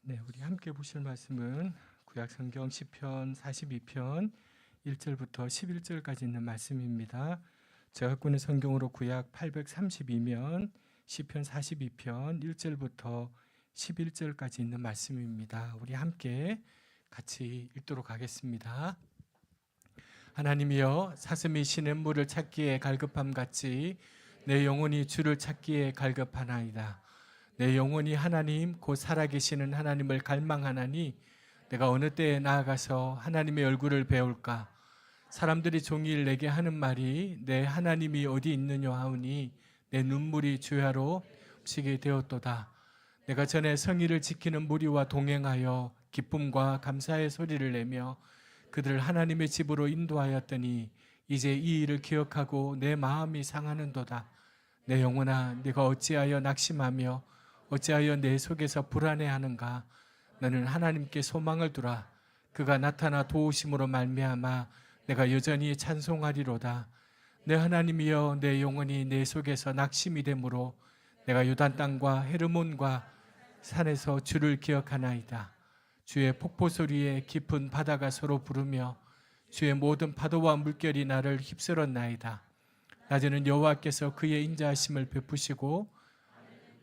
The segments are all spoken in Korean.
네, 우리 함께 보실 말씀은 구약 성경 시편 42편 1절부터 11절까지 있는 말씀입니다. 제가 갖고 있는 성경으로 구약 832면 시편 42편 1절부터 11절까지 있는 말씀입니다. 우리 함께 같이 읽도록 하겠습니다. 하나님이여, 사슴이 시냇물을 찾기에 갈급함 같이 내 영혼이 주를 찾기에 갈급하나이다. 내 영혼이 하나님 곧 살아계시는 하나님을 갈망하나니 내가 어느 때에 나아가서 하나님의 얼굴을 배울까? 사람들이 종일 내게 하는 말이 내 하나님이 어디 있느냐 하오니 내 눈물이 주야로 훔치게 되었도다. 내가 전에 성의를 지키는 무리와 동행하여 기쁨과 감사의 소리를 내며 그들을 하나님의 집으로 인도하였더니 이제 이 일을 기억하고 내 마음이 상하는도다. 내 영혼아, 네가 어찌하여 낙심하며 어찌하여 내 속에서 불안해하는가? 너는 하나님께 소망을 두라. 그가 나타나 도우심으로 말미암아 내가 여전히 찬송하리로다. 내 하나님이여, 내 영혼이 내 속에서 낙심이 되므로 내가 요단 땅과 헤르몬과 산에서 주를 기억하나이다. 주의 폭포 소리에 깊은 바다가 서로 부르며 주의 모든 파도와 물결이 나를 휩쓸었나이다. 낮에는 여호와께서 그의 인자하심을 베푸시고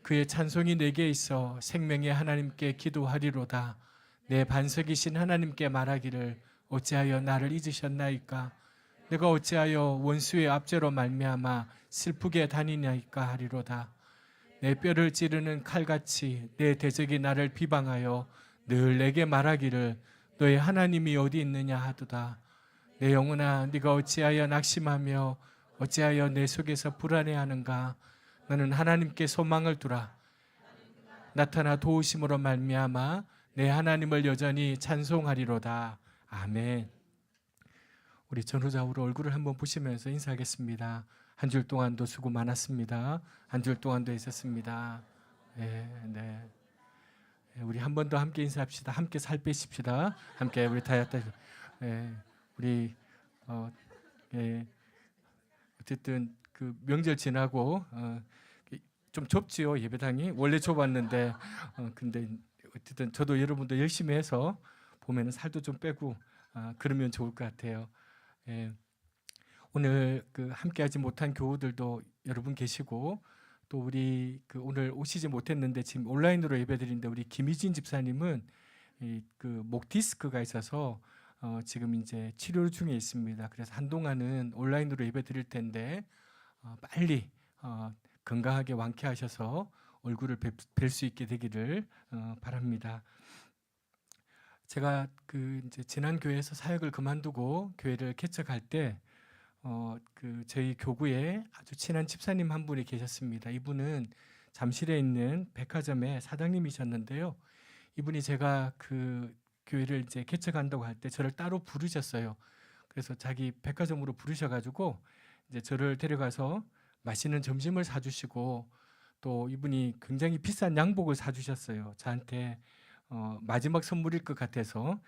그의 찬송이 내게 있어 생명의 하나님께 기도하리로다. 내 반석이신 하나님께 말하기를 어찌하여 나를 잊으셨나이까? 내가 어찌하여 원수의 압제로 말미암아 슬프게 다니나이까 하리로다. 내 뼈를 찌르는 칼같이 내 대적이 나를 비방하여 늘 내게 말하기를 너의 하나님이 어디 있느냐 하도다. 내 영혼아, 네가 어찌하여 낙심하며 어찌하여 내 속에서 불안해하는가? 너는 하나님께 소망을 두라. 나타나 도우심으로 말미암아 내 하나님을 여전히 찬송하리로다. 아멘. 우리 전후좌우로 얼굴을 한번 보시면서 인사하겠습니다. 한 줄 동안도 수고 많았습니다. 한 줄 동안도 있었습니다. 네. 우리 한 번 더 함께 인사합시다. 함께 살 빼십시다. 함께 우리 다였다. 우리 어쨌든 그 명절 지나고 좀 좁지요, 예배당이. 원래 좁았는데 근데 어쨌든 저도 여러분도 열심히 해서 보면은 살도 좀 빼고 그러면 좋을 것 같아요. 오늘 그 함께하지 못한 교우들도 여러분 계시고 또 우리 그 오늘 오시지 못했는데 지금 온라인으로 예배드리는데 우리 김희진 집사님은 그 목 디스크가 있어서 지금 이제 치료 중에 있습니다. 그래서 한동안은 온라인으로 예배드릴 텐데 빨리 건강하게 완쾌하셔서 얼굴을 뵐 수 있게 되기를 바랍니다. 제가 그 이제 지난 교회에서 사역을 그만두고 교회를 개척할 때 그 저희 교구에 아주 친한 집사님 한 분이 계셨습니다. 이분은 잠실에 있는 백화점의 사장님이셨는데요. 이분이 제가 그 교회를 이제 개척한다고 할 때 저를 따로 부르셨어요. 그래서 자기 백화점으로 부르셔가지고 이제 저를 데려가서 맛있는 점심을 사주시고 또 이분이 굉장히 비싼 양복을 사주셨어요. 저한테 마지막 선물일 것 같아서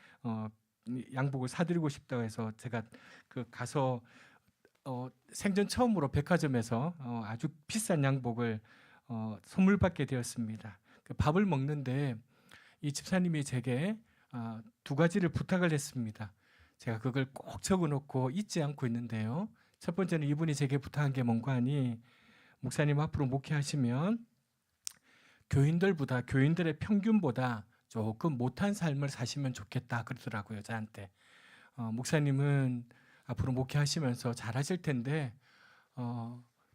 양복을 사드리고 싶다고 해서 제가 그 가서 생전 처음으로 백화점에서 아주 비싼 양복을 선물 받게 되었습니다. 그 밥을 먹는데 이 집사님이 제게 두 가지를 부탁을 했습니다. 제가 그걸 꼭 적어놓고 잊지 않고 있는데요. 첫 번째는 이분이 제게 부탁한 게 뭔가 하니 목사님 앞으로 목회하시면 교인들의 평균보다 조금 못한 삶을 사시면 좋겠다 그러더라고요. 저한테. 목사님은 앞으로 목회하시면서 잘하실 텐데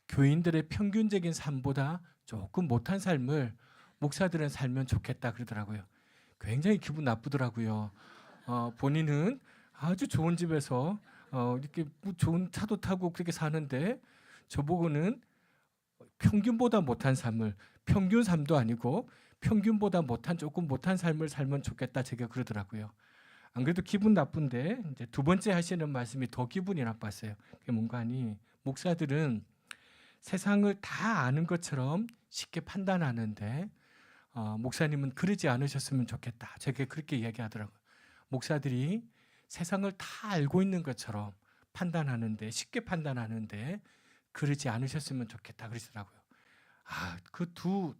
교인들의 평균적인 삶보다 조금 못한 삶을 목사들은 살면 좋겠다 그러더라고요. 굉장히 기분 나쁘더라고요. 본인은 아주 좋은 집에서 이렇게 좋은 차도 타고 그렇게 사는데 저보고는 평균보다 못한 삶을, 평균 삶도 아니고 평균보다 조금 못한 삶을 살면 좋겠다 제가 그러더라고요. 안 그래도 기분 나쁜데 이제 두 번째 하시는 말씀이 더 기분이 나빴어요. 그게 뭔가 하니 목사들은 세상을 다 아는 것처럼 쉽게 판단하는데 목사님은 그러지 않으셨으면 좋겠다. 제가 그렇게 이야기하더라고요. 목사들이 세상을 다 알고 있는 것처럼 판단하는데 쉽게 판단하는데 그러지 않으셨으면 좋겠다 그러시더라고요. 그 두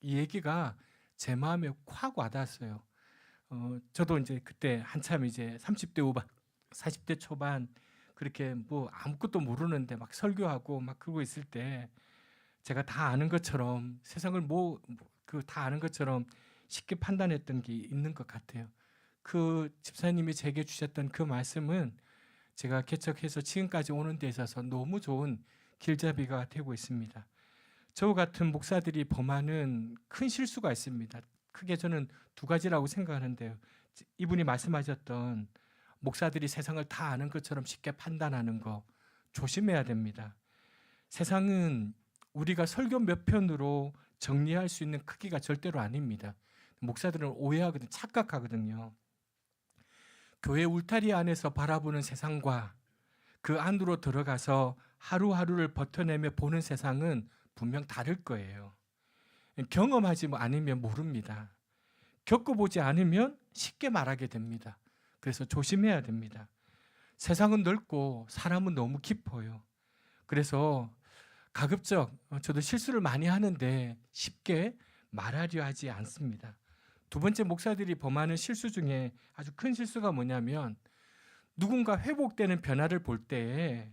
얘기가 제 마음에 확 와닿았어요. 저도 이제 그때 한참 이제 30대 후반, 40대 초반 그렇게 뭐 아무것도 모르는데 막 설교하고 막 그러고 있을 때 제가 다 아는 것처럼 세상을 그 다 아는 것처럼 쉽게 판단했던 게 있는 것 같아요. 그 집사님이 제게 주셨던 그 말씀은 제가 개척해서 지금까지 오는 데 있어서 너무 좋은 길잡이가 되고 있습니다. 저 같은 목사들이 범하는 큰 실수가 있습니다. 크게 저는 두 가지라고 생각하는데요. 이분이 말씀하셨던 목사들이 세상을 다 아는 것처럼 쉽게 판단하는 거 조심해야 됩니다. 세상은 우리가 설교 몇 편으로 정리할 수 있는 크기가 절대로 아닙니다. 목사들은 오해하거든요. 착각하거든요. 교회 울타리 안에서 바라보는 세상과 그 안으로 들어가서 하루하루를 버텨내며 보는 세상은 분명 다를 거예요. 경험하지 않으면 모릅니다. 겪어보지 않으면 쉽게 말하게 됩니다. 그래서 조심해야 됩니다. 세상은 넓고 사람은 너무 깊어요. 그래서 가급적 저도 실수를 많이 하는데 쉽게 말하려 하지 않습니다. 두 번째, 목사들이 범하는 실수 중에 아주 큰 실수가 뭐냐면 누군가 회복되는 변화를 볼 때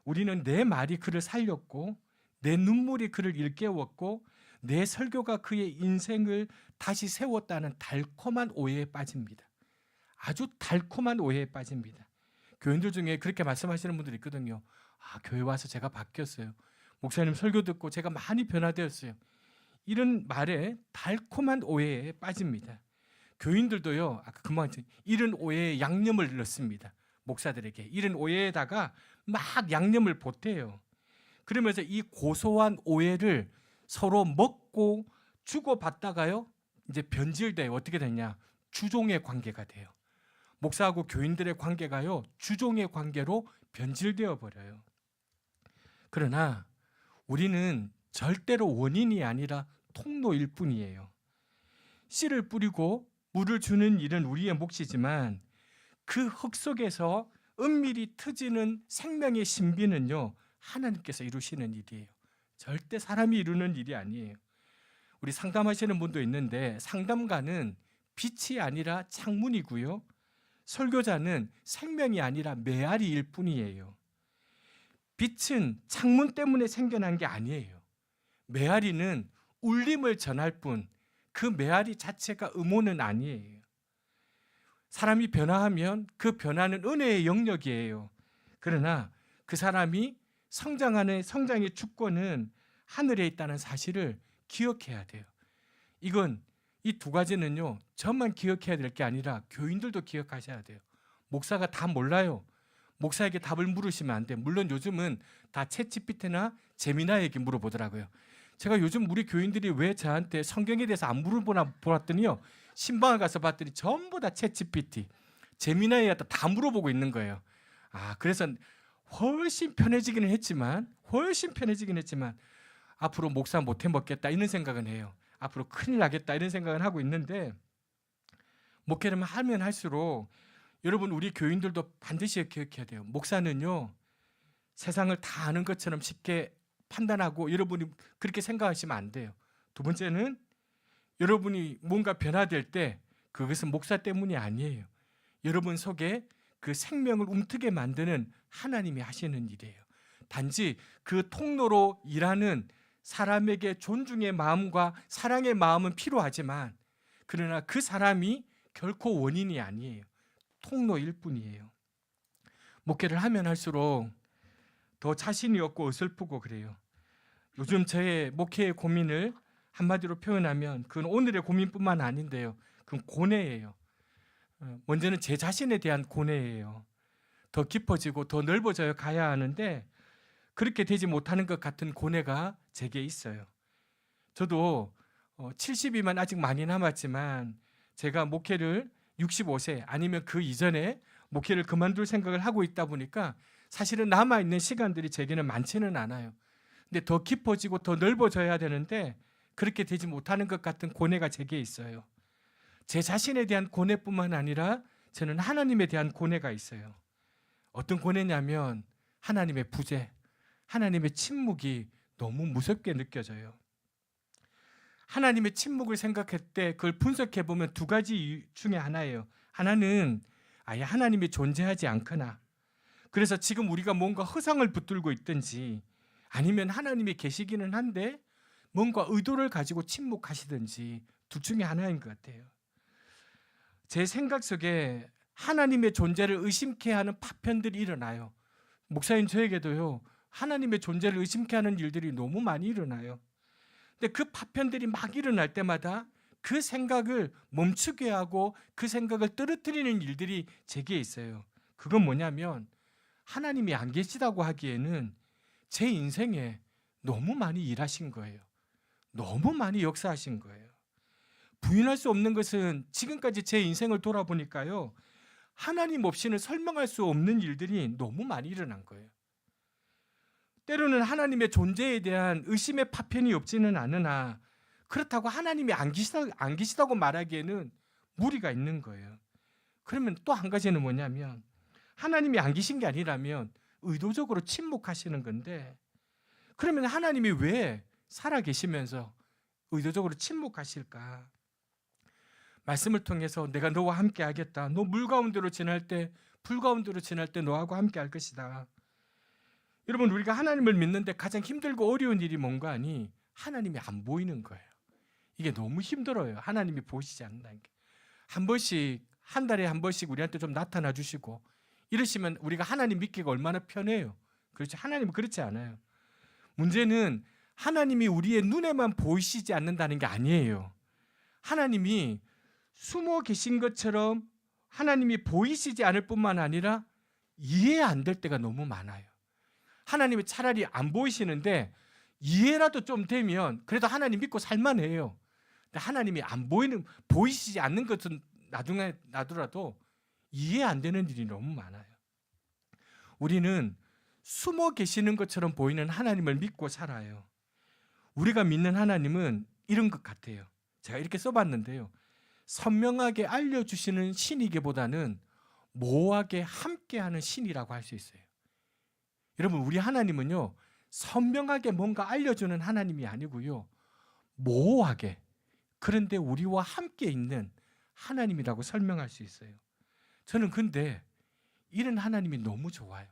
우리는 내 말이 그를 살렸고 내 눈물이 그를 일깨웠고 내 설교가 그의 인생을 다시 세웠다는 달콤한 오해에 빠집니다. 아주 달콤한 오해에 빠집니다. 교인들 중에 그렇게 말씀하시는 분들이 있거든요. 교회 와서 제가 바뀌었어요. 목사님 설교 듣고 제가 많이 변화되었어요. 이런 말에 달콤한 오해에 빠집니다. 교인들도요, 아까 금방 이런 오해에 양념을 넣습니다. 목사들에게 이런 오해에다가 막 양념을 보태요. 그러면서 이 고소한 오해를 서로 먹고 주고받다가요, 이제 변질돼요. 어떻게 되냐? 주종의 관계가 돼요. 목사하고 교인들의 관계가요, 주종의 관계로 변질되어 버려요. 그러나 우리는 절대로 원인이 아니라 통로일 뿐이에요. 씨를 뿌리고 물을 주는 일은 우리의 몫이지만 그 흙 속에서 은밀히 트지는 생명의 신비는요, 하나님께서 이루시는 일이에요. 절대 사람이 이루는 일이 아니에요. 우리 상담하시는 분도 있는데 상담가는 빛이 아니라 창문이고요, 설교자는 생명이 아니라 메아리일 뿐이에요. 빛은 창문 때문에 생겨난 게 아니에요. 메아리는 울림을 전할 뿐 그 메아리 자체가 음호는 아니에요. 사람이 변화하면 그 변화는 은혜의 영역이에요. 그러나 그 사람이 성장의 주권은 하늘에 있다는 사실을 기억해야 돼요. 이 두 가지는요, 저만 기억해야 될 게 아니라 교인들도 기억하셔야 돼요. 목사가 다 몰라요. 목사에게 답을 물으시면 안 돼요. 물론 요즘은 다 챗GPT나 제미나이에게 물어보더라고요. 제가 요즘 우리 교인들이 왜 저한테 성경에 대해서 안 물어보나 보았더니요, 신방을 가서 봤더니 전부 다 챗GPT, 제미나이한테 다 물어보고 있는 거예요. 그래서 훨씬 편해지기는 했지만 앞으로 목사 못 해먹겠다 이런 생각은 해요. 앞으로 큰일 나겠다 이런 생각은 하고 있는데, 목회를 하면 할수록 여러분, 우리 교인들도 반드시 기억해야 돼요. 목사는요, 세상을 다 아는 것처럼 쉽게 판단하고 여러분이 그렇게 생각하시면 안 돼요. 두 번째는 여러분이 뭔가 변화될 때 그것은 목사 때문이 아니에요. 여러분 속에 그 생명을 움트게 만드는 하나님이 하시는 일이에요. 단지 그 통로로 일하는 사람에게 존중의 마음과 사랑의 마음은 필요하지만, 그러나 그 사람이 결코 원인이 아니에요. 통로일 뿐이에요. 목회를 하면 할수록 더 자신이 없고 어설프고 그래요. 요즘 저의 목회의 고민을 한마디로 표현하면 그건 오늘의 고민뿐만 아닌데요, 그건 고뇌예요. 먼저는 제 자신에 대한 고뇌예요. 더 깊어지고 더 넓어져 가야 하는데 그렇게 되지 못하는 것 같은 고뇌가 제게 있어요. 저도 70이만 아직 많이 남았지만 제가 목회를 65세 아니면 그 이전에 목회를 그만둘 생각을 하고 있다 보니까 사실은 남아있는 시간들이 제게는 많지는 않아요. 근데 더 깊어지고 더 넓어져야 되는데 그렇게 되지 못하는 것 같은 고뇌가 제게 있어요. 제 자신에 대한 고뇌뿐만 아니라 저는 하나님에 대한 고뇌가 있어요. 어떤 고뇌냐면 하나님의 부재, 하나님의 침묵이 너무 무섭게 느껴져요. 하나님의 침묵을 생각할 때 그걸 분석해 보면 두 가지 이유 중에 하나예요. 하나는 아예 하나님이 존재하지 않거나, 그래서 지금 우리가 뭔가 허상을 붙들고 있든지, 아니면 하나님이 계시기는 한데 뭔가 의도를 가지고 침묵하시든지, 둘 중에 하나인 것 같아요. 제 생각 속에 하나님의 존재를 의심케 하는 파편들이 일어나요. 목사님, 저에게도요, 하나님의 존재를 의심케 하는 일들이 너무 많이 일어나요. 근데 그 파편들이 막 일어날 때마다 그 생각을 멈추게 하고 그 생각을 떨어뜨리는 일들이 제게 있어요. 그건 뭐냐면, 하나님이 안 계시다고 하기에는 제 인생에 너무 많이 일하신 거예요. 너무 많이 역사하신 거예요. 부인할 수 없는 것은 지금까지 제 인생을 돌아보니까요, 하나님 없이는 설명할 수 없는 일들이 너무 많이 일어난 거예요. 때로는 하나님의 존재에 대한 의심의 파편이 없지는 않으나, 그렇다고 하나님이 안 계시다고 말하기에는 무리가 있는 거예요. 그러면 또 한 가지는 뭐냐면, 하나님이 안 계신 게 아니라면 의도적으로 침묵하시는 건데, 그러면 하나님이 왜 살아 계시면서 의도적으로 침묵하실까? 말씀을 통해서 내가 너와 함께 하겠다. 너 물 가운데로 지날 때, 불 가운데로 지날 때 너하고 함께 할 것이다. 여러분, 우리가 하나님을 믿는데 가장 힘들고 어려운 일이 뭔가 하니, 하나님이 안 보이는 거예요. 이게 너무 힘들어요. 하나님이 보이시지 않는다는 게. 한 번씩, 한 달에 한 번씩 우리한테 좀 나타나 주시고 이러시면 우리가 하나님 믿기가 얼마나 편해요. 그렇죠? 하나님은 그렇지 않아요. 문제는 하나님이 우리의 눈에만 보이시지 않는다는 게 아니에요. 하나님이 숨어 계신 것처럼 하나님이 보이시지 않을 뿐만 아니라 이해 안 될 때가 너무 많아요. 하나님이 차라리 안 보이시는데 이해라도 좀 되면 그래도 하나님 믿고 살만해요. 근데 하나님이 안 보이시지 않는 것은 나중에 놔두라도 이해 안 되는 일이 너무 많아요. 우리는 숨어 계시는 것처럼 보이는 하나님을 믿고 살아요. 우리가 믿는 하나님은 이런 것 같아요. 제가 이렇게 써봤는데요, 선명하게 알려주시는 신이기보다는 모호하게 함께하는 신이라고 할 수 있어요. 여러분, 우리 하나님은요, 선명하게 뭔가 알려주는 하나님이 아니고요, 모호하게, 그런데 우리와 함께 있는 하나님이라고 설명할 수 있어요. 저는 근데 이런 하나님이 너무 좋아요.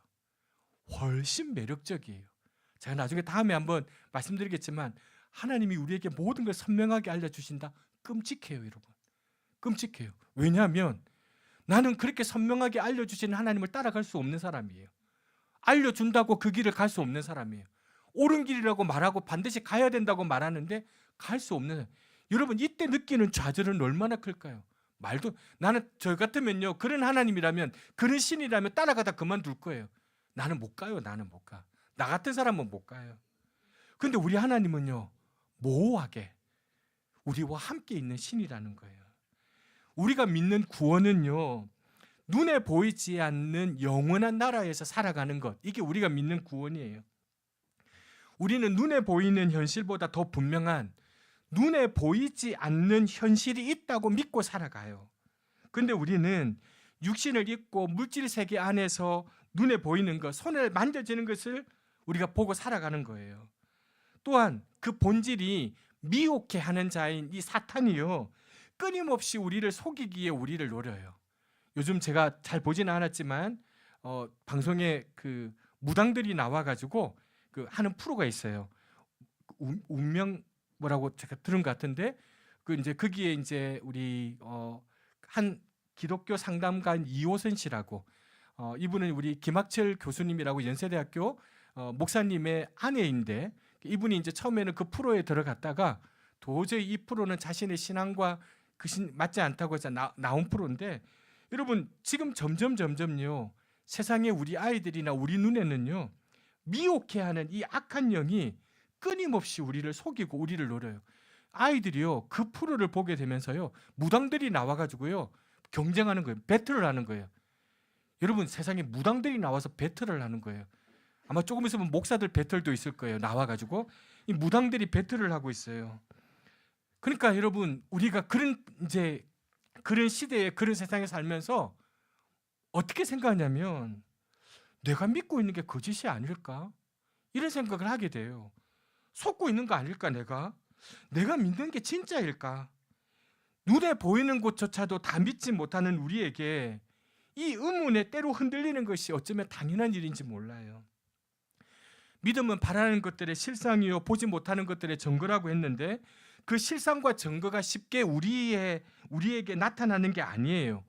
훨씬 매력적이에요. 제가 나중에 다음에 한번 말씀드리겠지만, 하나님이 우리에게 모든 걸 선명하게 알려주신다? 끔찍해요, 여러분. 끔찍해요. 왜냐하면 나는 그렇게 선명하게 알려주시는 하나님을 따라갈 수 없는 사람이에요. 알려준다고 그 길을 갈 수 없는 사람이에요. 옳은 길이라고 말하고 반드시 가야 된다고 말하는데 갈 수 없는 사람. 여러분, 이때 느끼는 좌절은 얼마나 클까요? 나는 저 같으면요, 그런 하나님이라면, 그런 신이라면 따라가다 그만둘 거예요. 나는 못 가요. 나는 못 가. 나 같은 사람은 못 가요. 근데 우리 하나님은요, 모호하게 우리와 함께 있는 신이라는 거예요. 우리가 믿는 구원은요, 눈에 보이지 않는 영원한 나라에서 살아가는 것, 이게 우리가 믿는 구원이에요. 우리는 눈에 보이는 현실보다 더 분명한 눈에 보이지 않는 현실이 있다고 믿고 살아가요. 근데 우리는 육신을 입고 물질 세계 안에서 눈에 보이는 것, 손에 만져지는 것을 우리가 보고 살아가는 거예요. 또한 그 본질이 미혹해 하는 자인 이 사탄이요, 끊임없이 우리를 속이기에 우리를 노려요. 요즘 제가 잘 보지는 않았지만 방송에 그 무당들이 나와가지고 그 하는 프로가 있어요. 운명 뭐라고 제가 들은 것 같은데, 그 이제 거기에 이제 우리 한 기독교 상담가인 이호선 씨라고, 이분은 우리 김학철 교수님이라고 연세대학교 목사님의 아내인데, 이분이 이제 처음에는 그 프로에 들어갔다가 도저히 이 프로는 자신의 신앙과 그 맞지 않다고 해서 나온 프로인데, 여러분, 지금 점점요, 세상에 우리 아이들이나 우리 눈에는요, 미혹해하는 이 악한 영이 끊임없이 우리를 속이고 우리를 노려요. 아이들이요, 그 프로를 보게 되면서요, 무당들이 나와가지고요 경쟁하는 거예요. 배틀을 하는 거예요. 여러분, 세상에 무당들이 나와서 배틀을 하는 거예요. 아마 조금 있으면 목사들 배틀도 있을 거예요. 나와가지고 이 무당들이 배틀을 하고 있어요. 그러니까 여러분, 우리가 그런 시대에, 그런 세상에 살면서 어떻게 생각하냐면, 내가 믿고 있는 게 거짓이 아닐까? 이런 생각을 하게 돼요. 속고 있는 거 아닐까 내가? 내가 믿는 게 진짜일까? 눈에 보이는 것조차도 다 믿지 못하는 우리에게 이 의문에 때로 흔들리는 것이 어쩌면 당연한 일인지 몰라요. 믿음은 바라는 것들의 실상이요 보지 못하는 것들의 증거라고 했는데, 그 실상과 증거가 쉽게 우리에게 나타나는 게 아니에요.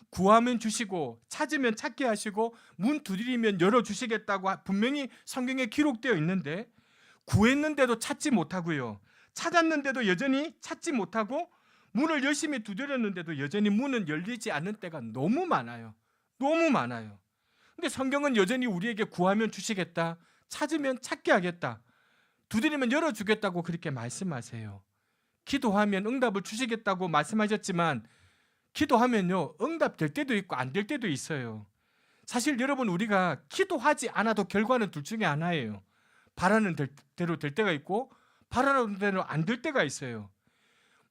구하면 주시고 찾으면 찾게 하시고 문 두드리면 열어주시겠다고 분명히 성경에 기록되어 있는데, 구했는데도 찾지 못하고요, 찾았는데도 여전히 찾지 못하고, 문을 열심히 두드렸는데도 여전히 문은 열리지 않는 때가 너무 많아요. 너무 많아요. 근데 성경은 여전히 우리에게 구하면 주시겠다, 찾으면 찾게 하겠다, 두드리면 열어주겠다고 그렇게 말씀하세요. 기도하면 응답을 주시겠다고 말씀하셨지만, 기도하면요 응답될 때도 있고 안 될 때도 있어요. 사실 여러분, 우리가 기도하지 않아도 결과는 둘 중에 하나예요. 바라는 대로 될 때가 있고 바라는 대로 안 될 때가 있어요.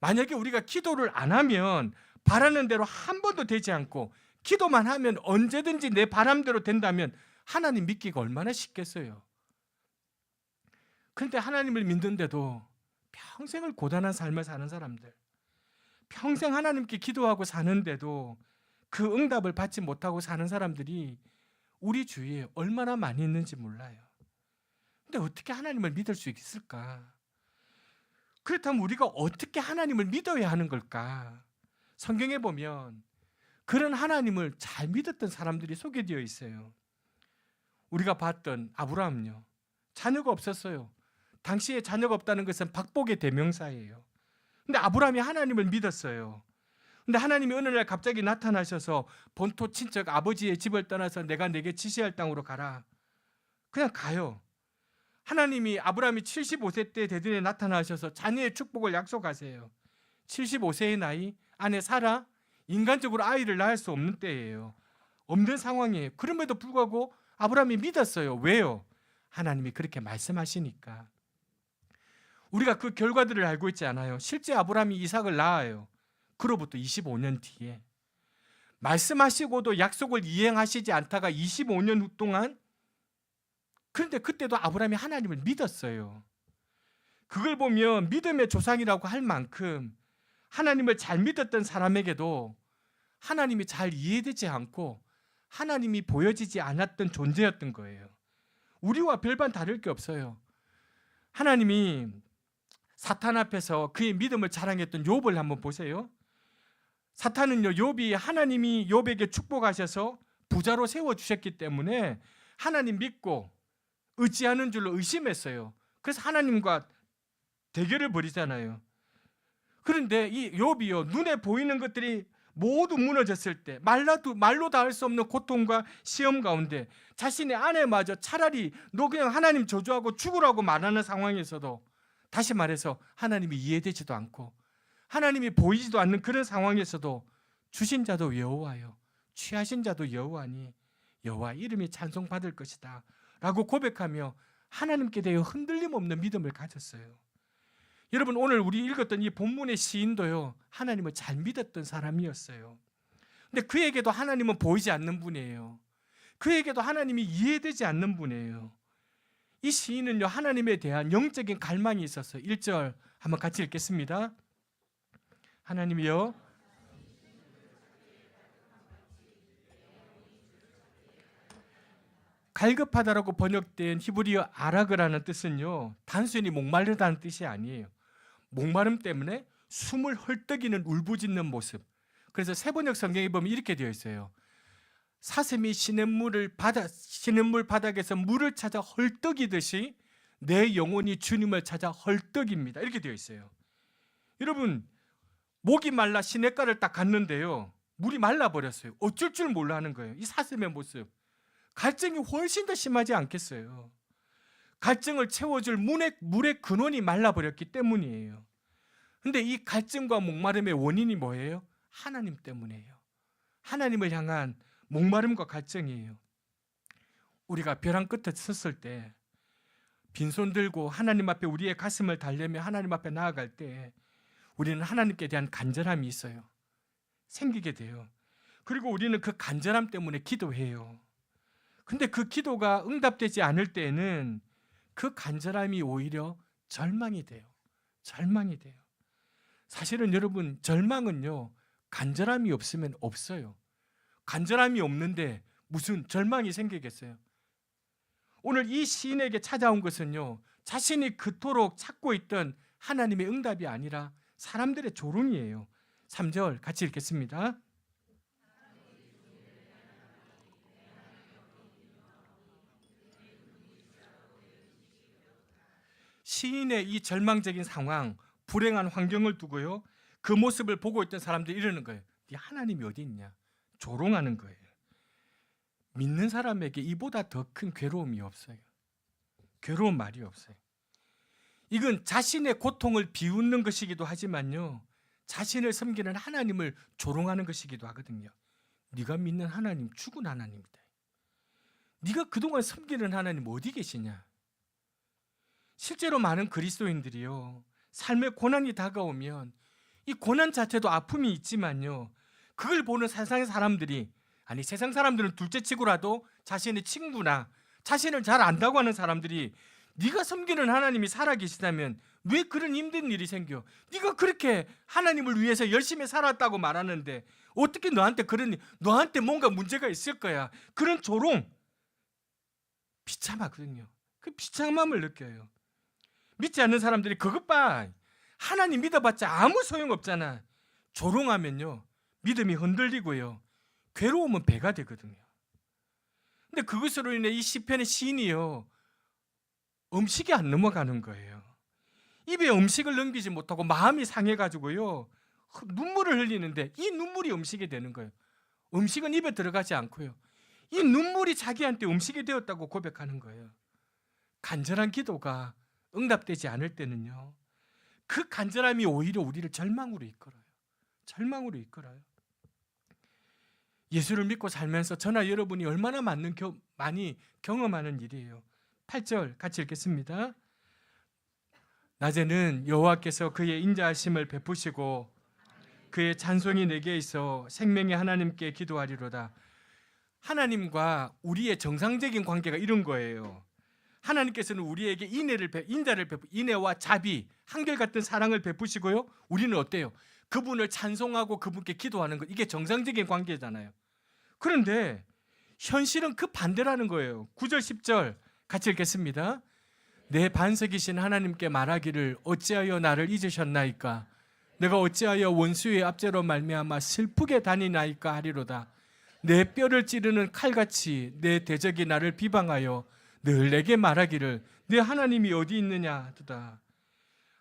만약에 우리가 기도를 안 하면 바라는 대로 한 번도 되지 않고, 기도만 하면 언제든지 내 바람대로 된다면 하나님 믿기가 얼마나 쉽겠어요. 그런데 하나님을 믿는데도 평생을 고단한 삶을 사는 사람들, 평생 하나님께 기도하고 사는데도 그 응답을 받지 못하고 사는 사람들이 우리 주위에 얼마나 많이 있는지 몰라요. 근데 어떻게 하나님을 믿을 수 있을까? 그렇다면 우리가 어떻게 하나님을 믿어야 하는 걸까? 성경에 보면 그런 하나님을 잘 믿었던 사람들이 소개되어 있어요. 우리가 봤던 아브라함요, 자녀가 없었어요. 당시에 자녀가 없다는 것은 박복의 대명사예요. 근데 아브라함이 하나님을 믿었어요. 근데 하나님이 어느 날 갑자기 나타나셔서 본토 친척 아버지의 집을 떠나서 내가 내게 지시할 땅으로 가라. 그냥 가요. 하나님이 아브라함이 75세 때 대전에 나타나셔서 자녀의 축복을 약속하세요. 75세의 나이, 아내 사라, 인간적으로 아이를 낳을 수 없는 때예요. 없는 상황이에요. 그럼에도 불구하고 아브라함이 믿었어요. 왜요? 하나님이 그렇게 말씀하시니까. 우리가 그 결과들을 알고 있지 않아요? 실제 아브라함이 이삭을 낳아요. 그로부터 25년 뒤에 말씀하시고도 약속을 이행하시지 않다가 25년 동안, 그런데 그때도 아브라함이 하나님을 믿었어요. 그걸 보면 믿음의 조상이라고 할 만큼 하나님을 잘 믿었던 사람에게도 하나님이 잘 이해되지 않고 하나님이 보여지지 않았던 존재였던 거예요. 우리와 별반 다를 게 없어요. 하나님이 사탄 앞에서 그의 믿음을 자랑했던 욥을 한번 보세요. 사탄은요, 욥이 하나님이 욥에게 축복하셔서 부자로 세워주셨기 때문에 하나님 믿고 의지하는 줄로 의심했어요. 그래서 하나님과 대결을 벌이잖아요. 그런데 이 욥이요, 눈에 보이는 것들이 모두 무너졌을 때, 말로 다 할 수 없는 고통과 시험 가운데 자신의 아내마저 차라리 너 그냥 하나님 저주하고 죽으라고 말하는 상황에서도, 다시 말해서 하나님이 이해되지도 않고 하나님이 보이지도 않는 그런 상황에서도 주신 자도 여호와요, 취하신 자도 여호와니 여호와 이름이 찬송받을 것이다 라고 고백하며 하나님께 대해 흔들림 없는 믿음을 가졌어요. 여러분, 오늘 우리 읽었던 이 본문의 시인도요, 하나님을 잘 믿었던 사람이었어요. 근데 그에게도 하나님은 보이지 않는 분이에요. 그에게도 하나님이 이해되지 않는 분이에요. 이 시인은요, 하나님에 대한 영적인 갈망이 있었어요. 1절 한번 같이 읽겠습니다. 하나님이여, 갈급하다라고 번역된 히브리어 아라그라는 뜻은요, 단순히 목마르다는 뜻이 아니에요. 목마름 때문에 숨을 헐떡이는 울부짖는 모습. 그래서 세번역 성경에 보면 이렇게 되어 있어요. 사슴이 시냇물 바닥에서 물을 찾아 헐떡이듯이 내 영혼이 주님을 찾아 헐떡입니다. 이렇게 되어 있어요. 여러분, 목이 말라 시냇가를 딱 갔는데요, 물이 말라버렸어요. 어쩔 줄 몰라 하는 거예요. 이 사슴의 모습. 갈증이 훨씬 더 심하지 않겠어요? 갈증을 채워줄 물의 근원이 말라버렸기 때문이에요. 그런데 이 갈증과 목마름의 원인이 뭐예요? 하나님 때문이에요. 하나님을 향한 목마름과 갈증이에요. 우리가 벼랑 끝에 섰을 때, 빈손 들고 하나님 앞에 우리의 가슴을 달래며 하나님 앞에 나아갈 때 우리는 하나님께 대한 간절함이 있어요. 생기게 돼요. 그리고 우리는 그 간절함 때문에 기도해요. 근데 그 기도가 응답되지 않을 때에는 그 간절함이 오히려 절망이 돼요. 절망이 돼요. 사실은 여러분, 절망은요, 간절함이 없으면 없어요. 간절함이 없는데 무슨 절망이 생기겠어요? 오늘 이 시인에게 찾아온 것은요, 자신이 그토록 찾고 있던 하나님의 응답이 아니라 사람들의 조롱이에요. 3절 같이 읽겠습니다. 시인의 이 절망적인 상황, 불행한 환경을 두고요, 그 모습을 보고 있던 사람들이 이러는 거예요. 네 하나님이 어디 있냐? 조롱하는 거예요. 믿는 사람에게 이보다 더 큰 괴로움이 없어요. 괴로운 말이 없어요. 이건 자신의 고통을 비웃는 것이기도 하지만요, 자신을 섬기는 하나님을 조롱하는 것이기도 하거든요. 네가 믿는 하나님 죽은 하나님이다. 네가 그동안 섬기는 하나님 어디 계시냐? 실제로 많은 그리스도인들이요, 삶의 고난이 다가오면 이 고난 자체도 아픔이 있지만요, 그걸 보는 세상의 사람들이, 아니 세상 사람들은 둘째치고라도 자신의 친구나 자신을 잘 안다고 하는 사람들이 네가 섬기는 하나님이 살아계시다면 왜 그런 힘든 일이 생겨? 네가 그렇게 하나님을 위해서 열심히 살았다고 말하는데 어떻게 너한테 뭔가 문제가 있을 거야. 그런 조롱, 비참하거든요. 그 비참함을 느껴요. 믿지 않는 사람들이 그것 봐, 하나님 믿어봤자 아무 소용없잖아, 조롱하면요, 믿음이 흔들리고요, 괴로움은 배가 되거든요. 근데 그것으로 인해 이 시편의 시인이요, 음식이 안 넘어가는 거예요. 입에 음식을 넘기지 못하고 마음이 상해가지고요, 눈물을 흘리는데 이 눈물이 음식이 되는 거예요. 음식은 입에 들어가지 않고요, 이 눈물이 자기한테 음식이 되었다고 고백하는 거예요. 간절한 기도가 응답되지 않을 때는요, 그 간절함이 오히려 우리를 절망으로 이끌어요. 절망으로 이끌어요. 예수를 믿고 살면서 저나 여러분이 얼마나 많이 경험하는 일이에요. 8절 같이 읽겠습니다. 낮에는 여호와께서 그의 인자하심을 베푸시고 그의 찬송이 내게 있어 생명의 하나님께 기도하리로다. 하나님과 우리의 정상적인 관계가 이런 거예요. 하나님께서는 우리에게 인내와 자비, 한결같은 사랑을 베푸시고요, 우리는 어때요? 그분을 찬송하고 그분께 기도하는 것, 이게 정상적인 관계잖아요. 그런데 현실은 그 반대라는 거예요. 9절 10절 같이 읽겠습니다. 내 반석이신 하나님께 말하기를 어찌하여 나를 잊으셨나이까? 내가 어찌하여 원수의 압제로 말미암아 슬프게 다니나이까 하리로다. 내 뼈를 찌르는 칼같이 내 대적이 나를 비방하여 늘 내게 말하기를 내 하나님이 어디 있느냐 하도다.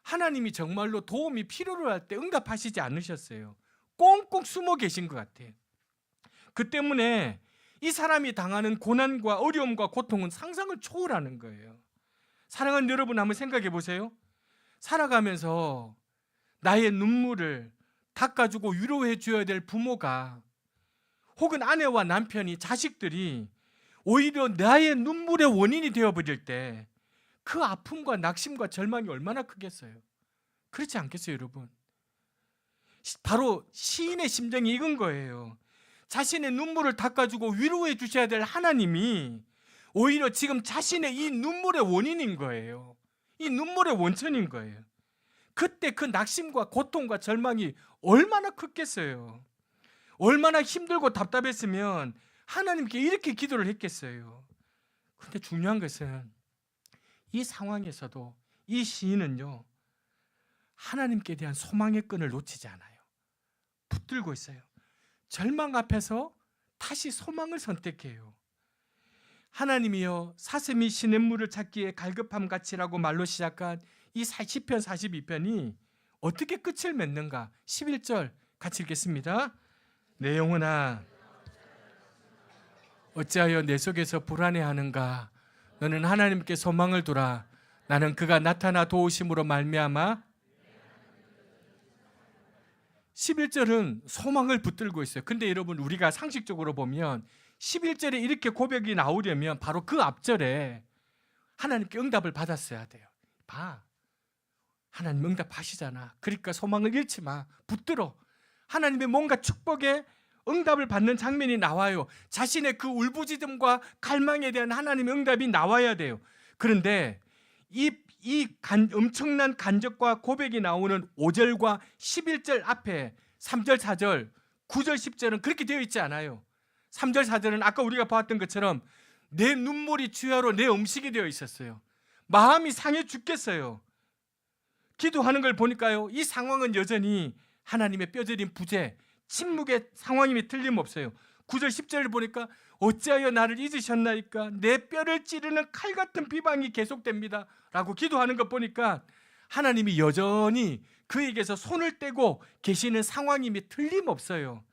하나님이 정말로 도움이 필요로 할 때 응답하시지 않으셨어요. 꽁꽁 숨어 계신 것 같아요. 그 때문에 이 사람이 당하는 고난과 어려움과 고통은 상상을 초월하는 거예요. 사랑하는 여러분, 한번 생각해 보세요. 살아가면서 나의 눈물을 닦아주고 위로해 줘야 될 부모가, 혹은 아내와 남편이, 자식들이 오히려 나의 눈물의 원인이 되어버릴 때 그 아픔과 낙심과 절망이 얼마나 크겠어요. 그렇지 않겠어요, 여러분? 바로 시인의 심정이 이건 거예요. 자신의 눈물을 닦아주고 위로해 주셔야 될 하나님이 오히려 지금 자신의 이 눈물의 원인인 거예요. 이 눈물의 원천인 거예요. 그때 그 낙심과 고통과 절망이 얼마나 컸겠어요. 얼마나 힘들고 답답했으면 하나님께 이렇게 기도를 했겠어요. 그런데 중요한 것은 이 상황에서도 이 시인은요, 하나님께 대한 소망의 끈을 놓치지 않아요. 붙들고 있어요. 절망 앞에서 다시 소망을 선택해요. 하나님이여 사슴이 시냇물을 찾기에 갈급함 같이라고 말로 시작한 이 시편 42편이 어떻게 끝을 맺는가? 11절 같이 읽겠습니다. 내 영혼아 어찌하여 내 속에서 불안해하는가? 너는 하나님께 소망을 두라. 나는 그가 나타나 도우심으로 말미암아. 11절은 소망을 붙들고 있어요. 근데 여러분, 우리가 상식적으로 보면 11절에 이렇게 고백이 나오려면 바로 그 앞절에 하나님께 응답을 받았어야 돼요. 봐, 하나님 응답하시잖아. 그러니까 소망을 잃지 마. 붙들어. 하나님의 뭔가 축복의 응답을 받는 장면이 나와요. 자신의 그 울부짖음과 갈망에 대한 하나님의 응답이 나와야 돼요. 그런데 이 엄청난 간적과 고백이 나오는 5절과 11절 앞에 3절, 4절, 9절, 10절은 그렇게 되어 있지 않아요. 3절, 4절은 아까 우리가 봤던 것처럼 내 눈물이 주야로 내 음식이 되어 있었어요. 마음이 상해 죽겠어요. 기도하는 걸 보니까요, 이 상황은 여전히 하나님의 뼈저린 부재, 침묵의 상황임이 틀림없어요. 9절 10절을 보니까 어찌하여 나를 잊으셨나이까, 내 뼈를 찌르는 칼 같은 비방이 계속됩니다 라고 기도하는 것 보니까 하나님이 여전히 그에게서 손을 떼고 계시는 상황임이 틀림없어요.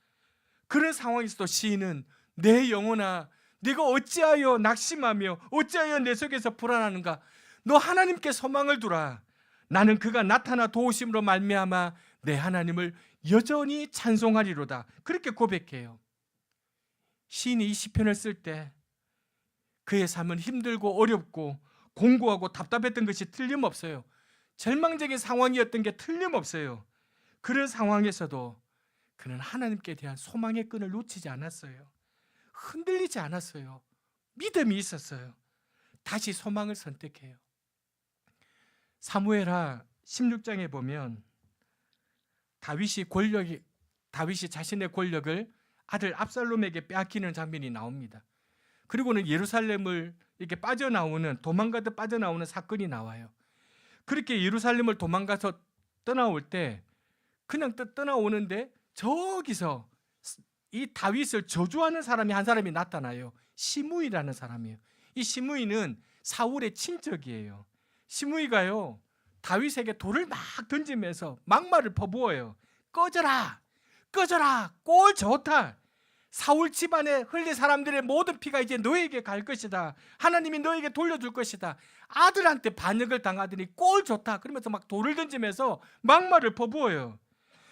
그런 상황에서도 시인은 내 영혼아, 네가 어찌하여 낙심하며 어찌하여 내 속에서 불안하는가, 너 하나님께 소망을 두라. 나는 그가 나타나 도우심으로 말미암아 내 하나님을 여전히 찬송하리로다. 그렇게 고백해요. 시인이 이 시편을 쓸 때 그의 삶은 힘들고 어렵고 공고하고 답답했던 것이 틀림없어요. 절망적인 상황이었던 게 틀림없어요. 그런 상황에서도 그는 하나님께 대한 소망의 끈을 놓치지 않았어요. 흔들리지 않았어요. 믿음이 있었어요. 다시 소망을 선택해요. 사무엘하 16장에 보면 다윗이 자신의 권력을 아들 압살롬에게 빼앗기는 장면이 나옵니다. 그리고는 예루살렘을 이렇게 도망가듯 빠져나오는 사건이 나와요. 그렇게 예루살렘을 도망가서 떠나올 때 그냥 떠나오는데 저기서 이 다윗을 저주하는 사람이 한 사람이 나타나요. 시므이라는 사람이에요. 이 시므이는 사울의 친척이에요. 시므이가요, 다윗에게 돌을 막 던지면서 막말을 퍼부어요. 꺼져라, 꺼져라, 꼴 좋다. 사울 집안에 흘린 사람들의 모든 피가 이제 너에게 갈 것이다. 하나님이 너에게 돌려줄 것이다. 아들한테 반역을 당하더니 꼴 좋다. 그러면서 막 돌을 던지면서 막말을 퍼부어요.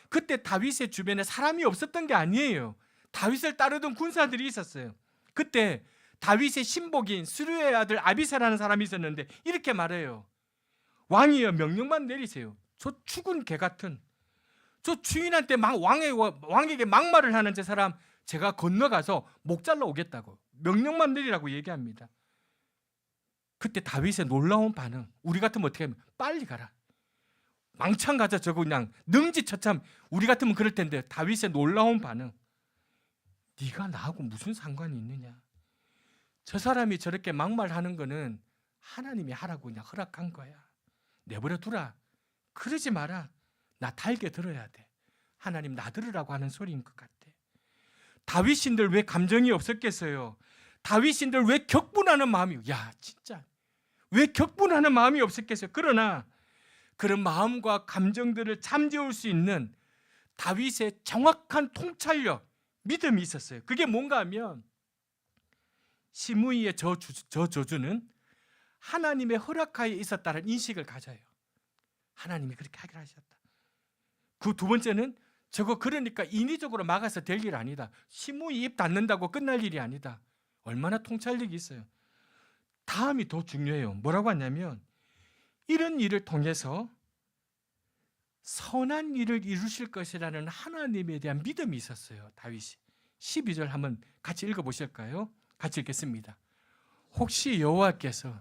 그때 다윗의 주변에 사람이 없었던 게 아니에요. 다윗을 따르던 군사들이 있었어요. 그때 다윗의 신복인 스루의 아들 아비새라는 사람이 있었는데 이렇게 말해요. 왕이여, 명령만 내리세요. 저 죽은 개 같은, 저 주인한테 왕에게 막말을 하는 저 사람 제가 건너가서 목 잘라 오겠다고 명령만 내리라고 얘기합니다. 그때 다윗의 놀라운 반응, 우리 같으면 어떻게 하면 빨리 가라, 망창 가자, 저거 그냥 능지처참, 우리 같으면 그럴 텐데 다윗의 놀라운 반응, 네가 나하고 무슨 상관이 있느냐, 저 사람이 저렇게 막말하는 거는 하나님이 하라고 그냥 허락한 거야, 내버려 두라, 그러지 마라, 나 달게 들어야 돼, 하나님 나 들으라고 하는 소리인 것 같아. 다윗인들 왜 감정이 없었겠어요? 다윗인들 왜 격분하는 마음이, 진짜 왜 격분하는 마음이 없었겠어요? 그러나 그런 마음과 감정들을 잠재울 수 있는 다윗의 정확한 통찰력, 믿음이 있었어요. 그게 뭔가 하면 시므이의 저 저주는 하나님의 허락하에 있었다는 인식을 가져요. 하나님이 그렇게 하기로 하셨다. 그 두 번째는 저거 그러니까 인위적으로 막아서 될 일 아니다. 시므이 입 닫는다고 끝날 일이 아니다. 얼마나 통찰력이 있어요. 다음이 더 중요해요. 뭐라고 하냐면 이런 일을 통해서 선한 일을 이루실 것이라는 하나님에 대한 믿음이 있었어요. 다윗이. 12절 한번 같이 읽어보실까요? 같이 읽겠습니다. 혹시 여호와께서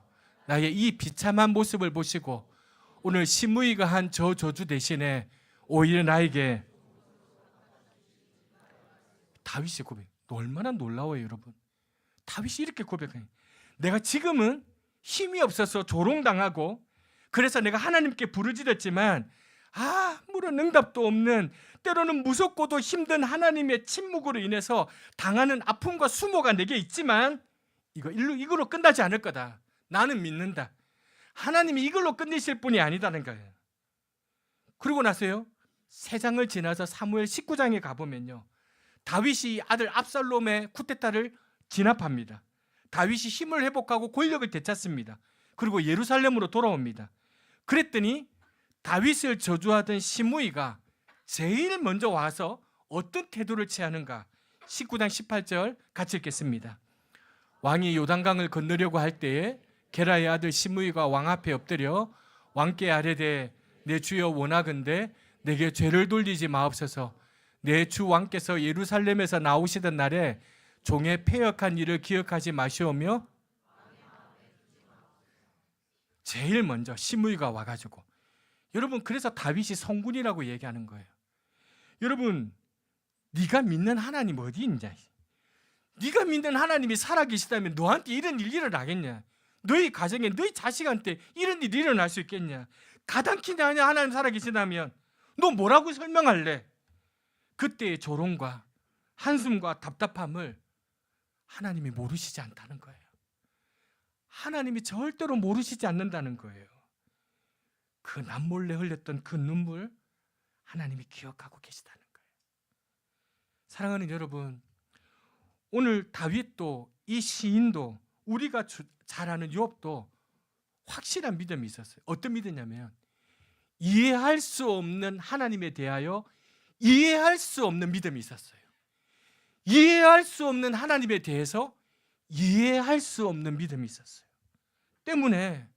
나의 이 비참한 모습을 보시고 오늘 시므이가 한 저 저주 대신에 오히려 나에게, 다윗의 고백 얼마나 놀라워요, 여러분. 다윗이 이렇게 고백해요. 내가 지금은 힘이 없어서 조롱당하고 그래서 내가 하나님께 부르짖었지만 아무런 응답도 없는, 때로는 무섭고도 힘든 하나님의 침묵으로 인해서 당하는 아픔과 수모가 내게 있지만 이걸로 끝나지 않을 거다. 나는 믿는다. 하나님이 이걸로 끝내실 분이 아니다는 거예요. 그러고 나서요, 세 장을 지나서 사무엘 19장에 가보면요, 다윗이 아들 압살롬의 쿠데타를 진압합니다. 다윗이 힘을 회복하고 권력을 되찾습니다. 그리고 예루살렘으로 돌아옵니다. 그랬더니 다윗을 저주하던 시므이가 제일 먼저 와서 어떤 태도를 취하는가? 19장 18절 같이 읽겠습니다. 왕이 요단강을 건너려고 할 때에 게라의 아들 시므이가 왕 앞에 엎드려 왕께 아뢰되 내 주여 원하건대 내게 죄를 돌리지 마옵소서. 내 주 왕께서 예루살렘에서 나오시던 날에 종의 패역한 일을 기억하지 마시오며, 제일 먼저 시므이가 와가지고, 여러분 그래서 다윗이 성군이라고 얘기하는 거예요. 여러분, 네가 믿는 하나님 어디 있냐? 네가 믿는 하나님이 살아계시다면 너한테 이런 일 일어나겠냐? 너희 가정에, 너희 자식한테 이런 일이 일어날 수 있겠냐? 가당키냐 하냐? 하나님 살아계시다면 너 뭐라고 설명할래? 그때의 조롱과 한숨과 답답함을 하나님이 모르시지 않다는 거예요. 하나님이 절대로 모르시지 않는다는 거예요. 그 남몰래 흘렸던 그 눈물 하나님이 기억하고 계시다는 거예요. 사랑하는 여러분, 오늘 다윗도, 이 시인도, 우리가 잘 아는 욥도 확실한 믿음이 있었어요. 어떤 믿음이냐면 이해할 수 없는 하나님에 대하여 이해할 수 없는 믿음이 있었어요. 이해할 수 없는 하나님에 대해서 이해할 수 없는 믿음이 있었어요. 때문에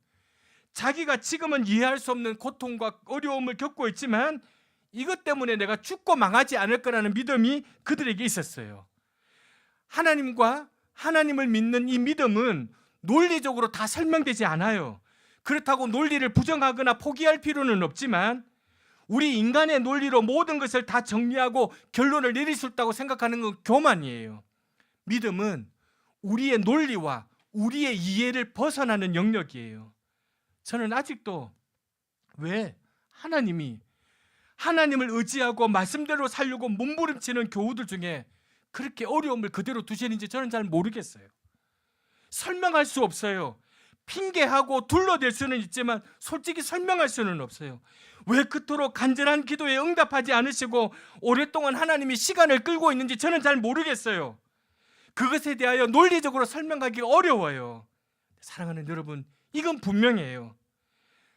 자기가 지금은 이해할 수 없는 고통과 어려움을 겪고 있지만 이것 때문에 내가 죽고 망하지 않을 거라는 믿음이 그들에게 있었어요. 하나님과 하나님을 믿는 이 믿음은 논리적으로 다 설명되지 않아요. 그렇다고 논리를 부정하거나 포기할 필요는 없지만 우리 인간의 논리로 모든 것을 다 정리하고 결론을 내릴 수 있다고 생각하는 건 교만이에요. 믿음은 우리의 논리와 우리의 이해를 벗어나는 영역이에요. 저는 아직도 왜 하나님을 의지하고 말씀대로 살려고 몸부림치는 교우들 중에 그렇게 어려움을 그대로 두시는지 저는 잘 모르겠어요. 설명할 수 없어요. 핑계하고 둘러댈 수는 있지만 솔직히 설명할 수는 없어요. 왜 그토록 간절한 기도에 응답하지 않으시고 오랫동안 하나님이 시간을 끌고 있는지 저는 잘 모르겠어요. 그것에 대하여 논리적으로 설명하기 어려워요. 사랑하는 여러분, 이건 분명해요.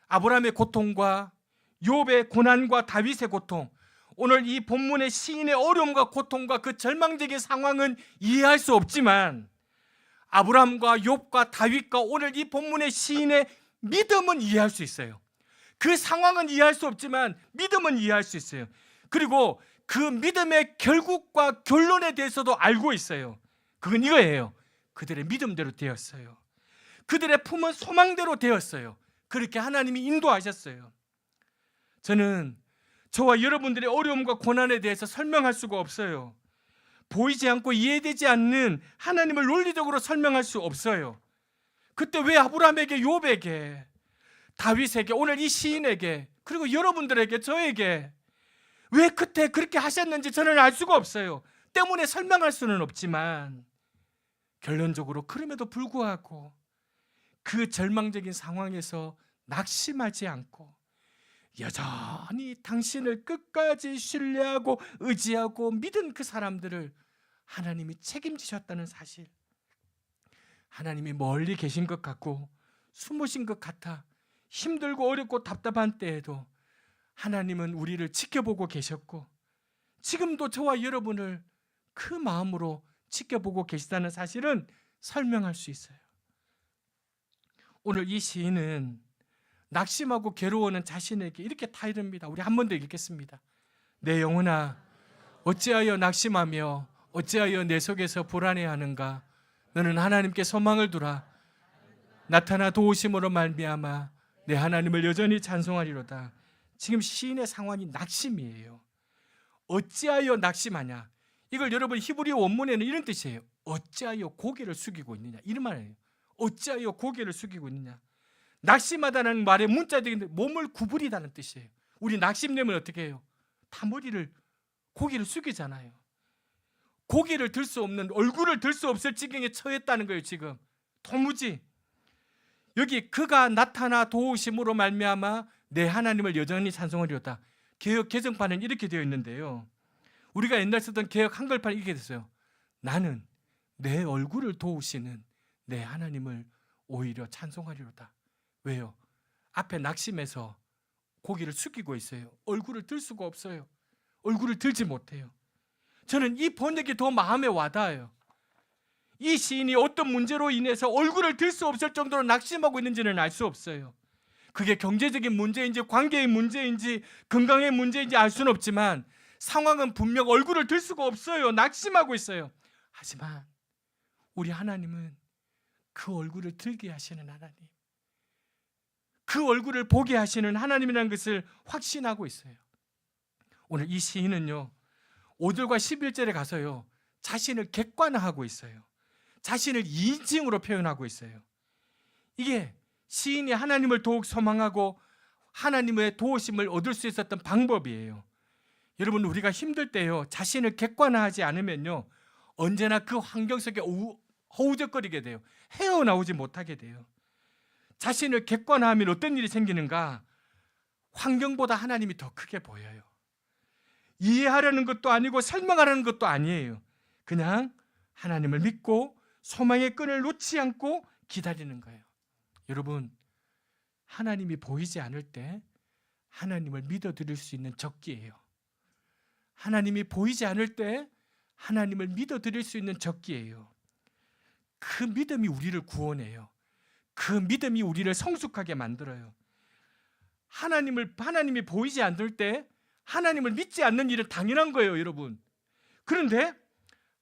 아브라함의 고통과 욥의 고난과 다윗의 고통, 오늘 이 본문의 시인의 어려움과 고통과 그 절망적인 상황은 이해할 수 없지만 아브라함과 욥과 다윗과 오늘 이 본문의 시인의 믿음은 이해할 수 있어요. 그 상황은 이해할 수 없지만 믿음은 이해할 수 있어요. 그리고 그 믿음의 결국과 결론에 대해서도 알고 있어요. 그건 이거예요. 그들의 믿음대로 되었어요. 그들의 품은 소망대로 되었어요. 그렇게 하나님이 인도하셨어요. 저는 저와 여러분들의 어려움과 고난에 대해서 설명할 수가 없어요. 보이지 않고 이해되지 않는 하나님을 논리적으로 설명할 수 없어요. 그때 왜 아브라함에게, 욥에게, 다윗에게, 오늘 이 시인에게, 그리고 여러분들에게, 저에게 왜 그때 그렇게 하셨는지 저는 알 수가 없어요. 때문에 설명할 수는 없지만 결론적으로 그럼에도 불구하고 그 절망적인 상황에서 낙심하지 않고 여전히 당신을 끝까지 신뢰하고 의지하고 믿은 그 사람들을 하나님이 책임지셨다는 사실, 하나님이 멀리 계신 것 같고 숨으신 것 같아 힘들고 어렵고 답답한 때에도 하나님은 우리를 지켜보고 계셨고 지금도 저와 여러분을 그 마음으로 지켜보고 계시다는 사실은 설명할 수 있어요. 오늘 이 시인은 낙심하고 괴로워하는 자신에게 이렇게 타이릅니다. 우리 한 번 더 읽겠습니다. 내 영혼아, 어찌하여 낙심하며 어찌하여 내 속에서 불안해하는가? 너는 하나님께 소망을 두라. 나타나 도우심으로 말미암아 내 하나님을 여전히 찬송하리로다. 지금 시인의 상황이 낙심이에요. 어찌하여 낙심하냐? 이걸 여러분 히브리 원문에는 이런 뜻이에요. 어찌하여 고개를 숙이고 있느냐, 이런 말이에요. 어찌하여 고개를 숙이고 있느냐. 낙심하다는 말의 문자적인 몸을 구부리다는 뜻이에요. 우리 낙심되면 어떻게 해요? 다 고개를 숙이잖아요. 고개를 들 수 없는, 얼굴을 들 수 없을 지경에 처했다는 거예요. 지금 도무지. 여기 그가 나타나 도우심으로 말미암아 내 하나님을 여전히 찬송하리로다. 개역 개정판은 이렇게 되어 있는데요, 우리가 옛날 쓰던 개역 한글판이 이렇게 됐어요. 나는 내 얼굴을 도우시는 내 하나님을 오히려 찬송하리로다. 왜요? 앞에 낙심해서 고개를 숙이고 있어요. 얼굴을 들 수가 없어요. 얼굴을 들지 못해요. 저는 이 번역이 더 마음에 와닿아요. 이 시인이 어떤 문제로 인해서 얼굴을 들 수 없을 정도로 낙심하고 있는지는 알 수 없어요. 그게 경제적인 문제인지 관계의 문제인지 건강의 문제인지 알 수는 없지만 상황은 분명 얼굴을 들 수가 없어요. 낙심하고 있어요. 하지만 우리 하나님은 그 얼굴을 들게 하시는 하나님, 그 얼굴을 보게 하시는 하나님이라는 것을 확신하고 있어요. 오늘 이 시인은요, 5절과 11절에 가서요, 자신을 객관화하고 있어요. 자신을 이인칭으로 표현하고 있어요. 이게 시인이 하나님을 더욱 소망하고 하나님의 도우심을 얻을 수 있었던 방법이에요. 여러분, 우리가 힘들 때요, 자신을 객관화하지 않으면요, 언제나 그 환경 속에 허우적거리게 돼요. 헤어나오지 못하게 돼요. 자신을 객관화하면 어떤 일이 생기는가? 환경보다 하나님이 더 크게 보여요. 이해하려는 것도 아니고 설명하려는 것도 아니에요. 그냥 하나님을 믿고 소망의 끈을 놓지 않고 기다리는 거예요. 여러분, 하나님이 보이지 않을 때 하나님을 믿어드릴 수 있는 적기예요. 하나님이 보이지 않을 때 하나님을 믿어드릴 수 있는 적기예요. 그 믿음이 우리를 구원해요. 그 믿음이 우리를 성숙하게 만들어요. 하나님이 보이지 않을 때 하나님을 믿지 않는 일은 당연한 거예요, 여러분. 그런데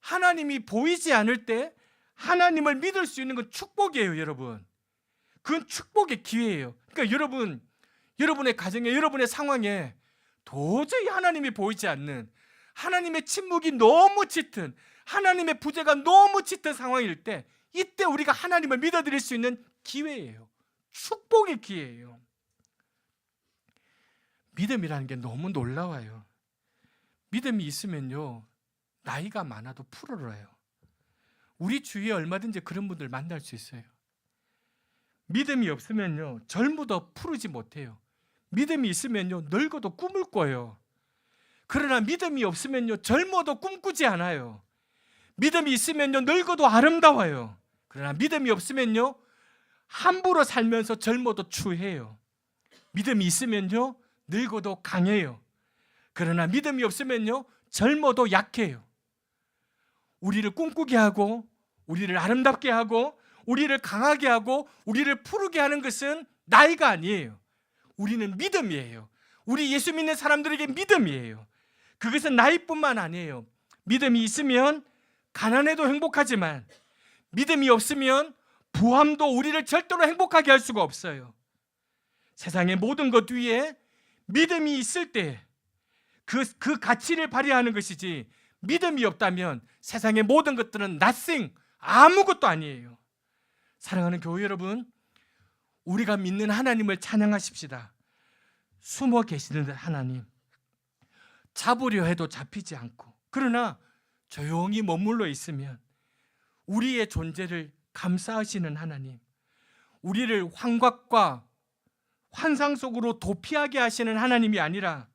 하나님이 보이지 않을 때 하나님을 믿을 수 있는 건 축복이에요, 여러분. 그건 축복의 기회예요. 그러니까 여러분의 가정에, 여러분의 상황에 도저히 하나님이 보이지 않는, 하나님의 침묵이 너무 짙은, 하나님의 부재가 너무 짙은 상황일 때, 이때 우리가 하나님을 믿어드릴 수 있는 기회예요. 축복의 기회예요. 믿음이라는 게 너무 놀라워요. 믿음이 있으면요, 나이가 많아도 푸르러요. 우리 주위에 얼마든지 그런 분들 만날 수 있어요. 믿음이 없으면요, 젊어도 푸르지 못해요. 믿음이 있으면요, 늙어도 꿈을 꿔요. 그러나 믿음이 없으면요, 젊어도 꿈꾸지 않아요. 믿음이 있으면요, 늙어도 아름다워요. 그러나 믿음이 없으면요, 함부로 살면서 젊어도 추해요. 믿음이 있으면요, 늙어도 강해요. 그러나 믿음이 없으면요, 젊어도 약해요. 우리를 꿈꾸게 하고, 우리를 아름답게 하고, 우리를 강하게 하고, 우리를 푸르게 하는 것은 나이가 아니에요. 우리는 믿음이에요. 우리 예수 믿는 사람들에게 믿음이에요. 그것은 나이뿐만 아니에요. 믿음이 있으면 가난해도 행복하지만, 믿음이 없으면 부함도 우리를 절대로 행복하게 할 수가 없어요. 세상의 모든 것 위에 믿음이 있을 때 그 가치를 발휘하는 것이지, 믿음이 없다면 세상의 모든 것들은 nothing, 아무것도 아니에요. 사랑하는 교회 여러분, 우리가 믿는 하나님을 찬양하십시다. 숨어 계시는 하나님, 잡으려 해도 잡히지 않고, 그러나 조용히 머물러 있으면 우리의 존재를 감싸시는 하나님, 우리를 환각과 환상 속으로 도피하게 하시는 하나님이 아니라,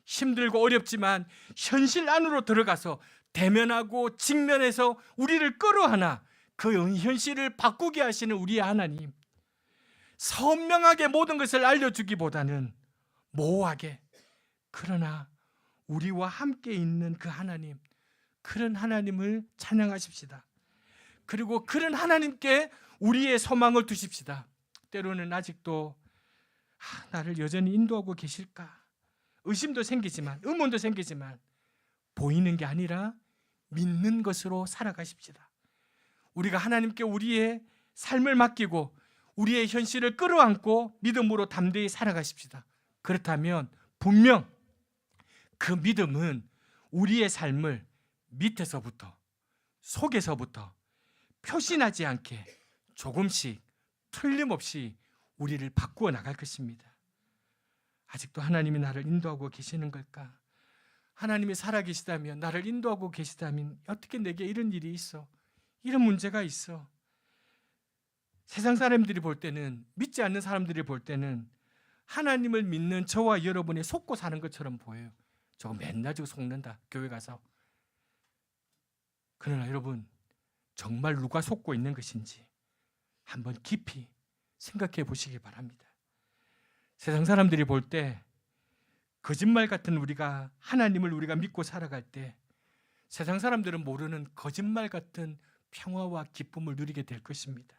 힘들고 어렵지만 현실 안으로 들어가서 대면하고 직면해서 우리를 끌어안아 그 현실을 바꾸게 하시는 우리의 하나님, 선명하게 모든 것을 알려주기보다는 모호하게, 그러나 우리와 함께 있는 그 하나님, 그런 하나님을 찬양하십시다. 그리고 그런 하나님께 우리의 소망을 두십시다. 때로는 아직도 나를 여전히 인도하고 계실까? 의심도 생기지만, 의문도 생기지만, 보이는 게 아니라 믿는 것으로 살아가십시다. 우리가 하나님께 우리의 삶을 맡기고 우리의 현실을 끌어안고 믿음으로 담대히 살아가십시다. 그렇다면 분명 그 믿음은 우리의 삶을 밑에서부터, 속에서부터 표신하지 않게 조금씩 틀림없이 우리를 바꾸어 나갈 것입니다. 아직도 하나님이 나를 인도하고 계시는 걸까? 하나님이 살아계시다면, 나를 인도하고 계시다면 어떻게 내게 이런 일이 있어? 이런 문제가 있어? 세상 사람들이 볼 때는, 믿지 않는 사람들이 볼 때는 하나님을 믿는 저와 여러분이 속고 사는 것처럼 보여요. 저거 맨날 저거 속는다, 교회 가서. 그러나 여러분, 정말 누가 속고 있는 것인지 한번 깊이 생각해 보시기 바랍니다. 세상 사람들이 볼 때 거짓말 같은 하나님을 우리가 믿고 살아갈 때, 세상 사람들은 모르는 거짓말 같은 평화와 기쁨을 누리게 될 것입니다.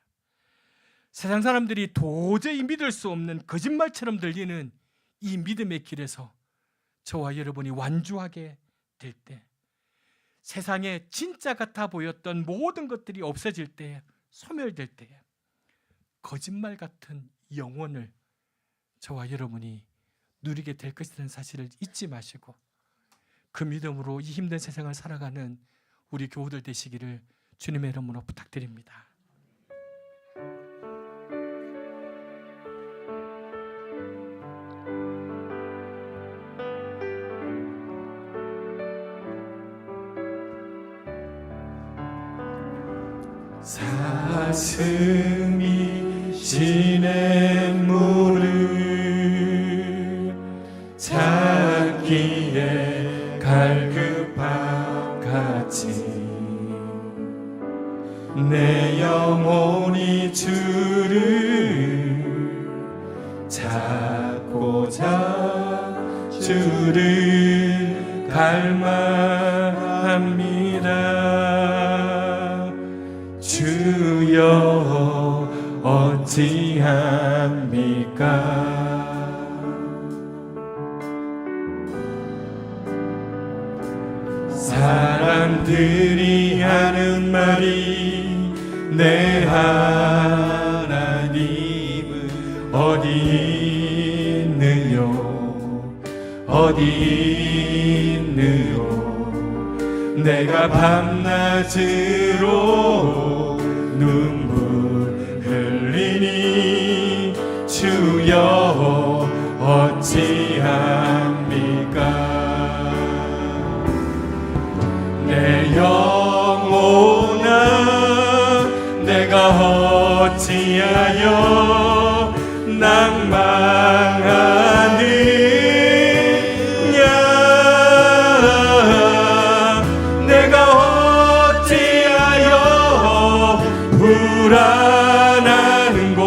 세상 사람들이 도저히 믿을 수 없는 거짓말처럼 들리는 이 믿음의 길에서 저와 여러분이 완주하게 될 때, 세상에 진짜 같아 보였던 모든 것들이 없어질 때, 소멸될 때, 거짓말 같은 영혼을 저와 여러분이 누리게 될 것이라는 사실을 잊지 마시고 그 믿음으로 이 힘든 세상을 살아가는 우리 교우들 되시기를 주님의 이름으로 부탁드립니다. 사슴이 시냇물을 찾기에 갈급함 같이 내 영혼이 주를 찾고자 주를 갈망합니다. 주여 어찌합니까? 사람들이 하는 말이 내 하나님은 어디 있느요 어디 있느요 내가 밤낮으로 눈물 흘리니 주여 어찌합니까? 내 영혼아 내가 어찌하여 낭망하느냐 내가 어찌하여 불안하는고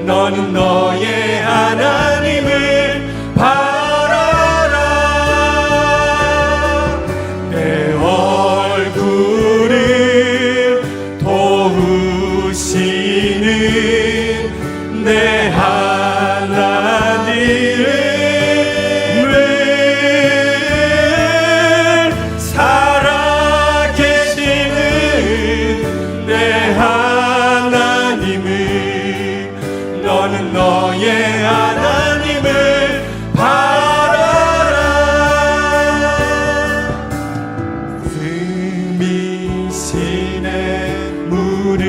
너는 너의 하나님을 바라라 내 얼굴을 도우시는 내 하나님을 살아계시는 내 하나님을 너는 너의 하나님을 바라라 틈이 시냇물을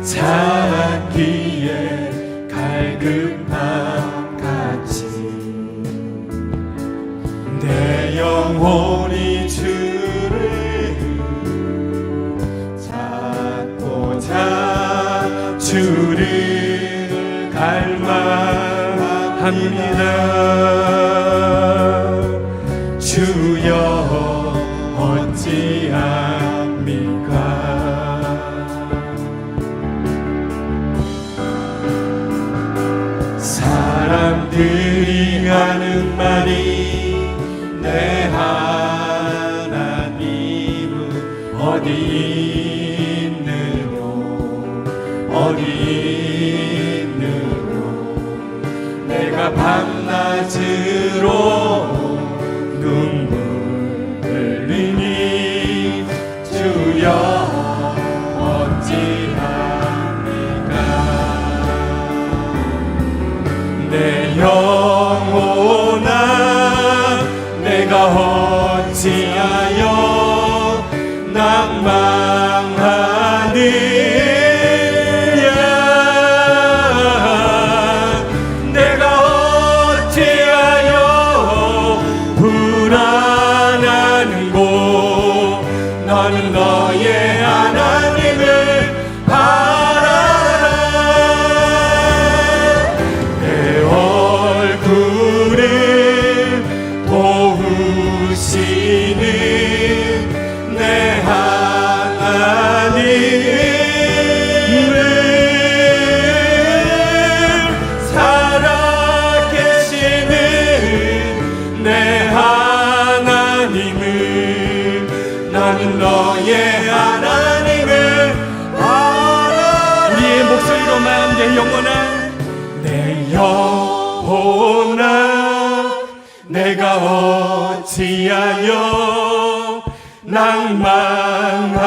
찾기에 갈급함 같이 내 영혼이 주를 찾고자 주를 갈망합니다. 주여 어찌합니까? 사람들이 하는 말이 내 하나님은 어디 있느요 어디 있느요 내가 밤낮으로 눈물 흘리니 주여 내 영혼아 내가 어찌하여 낭망하느냐 내가 어찌하여 불안하는고 너는 너의 하나님을 바라라 내 얼굴을 도우시는 내 하나님을 살아계시는 내 하나님을 나는 너의 하나님을 바라라 우리의 목소리로만 내 영혼아 내 영혼아 내가 어찌하여 낭망하느냐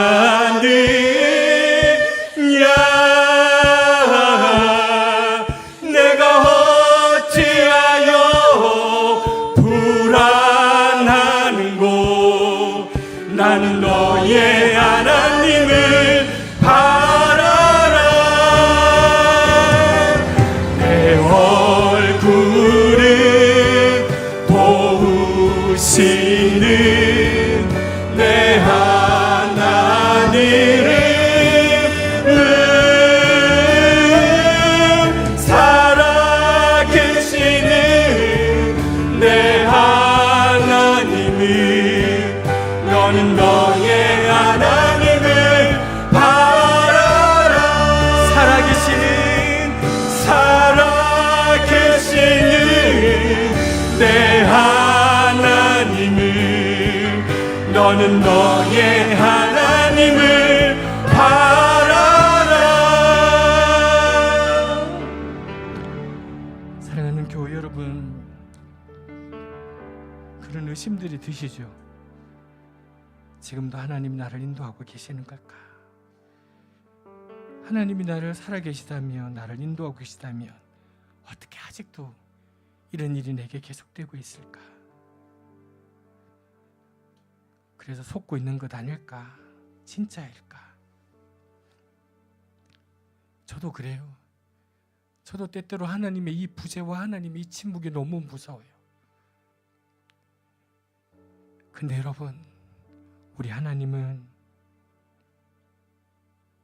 나는 너의 하나님을 바라라. 내 얼굴을 도우시는 내 하나님을 살아계시는 내 하나님을 너는 너의 하나님을 바라라. 살아계시는 내 하나님을 너는 너의 하나님을 바라라. 사랑하는 교회 여러분, 그런 의심들이 드시죠? 지금도 하나님 나를 인도하고 계시는 걸까? 하나님이 나를 살아계시다면, 나를 인도하고 계시다면 어떻게 아직도 이런 일이 내게 계속되고 있을까? 그래서 속고 있는 것 아닐까? 진짜일까? 저도 그래요. 저도 때때로 하나님의 이 부재와 하나님의 이 침묵이 너무 무서워요. 근데 여러분, 우리 하나님은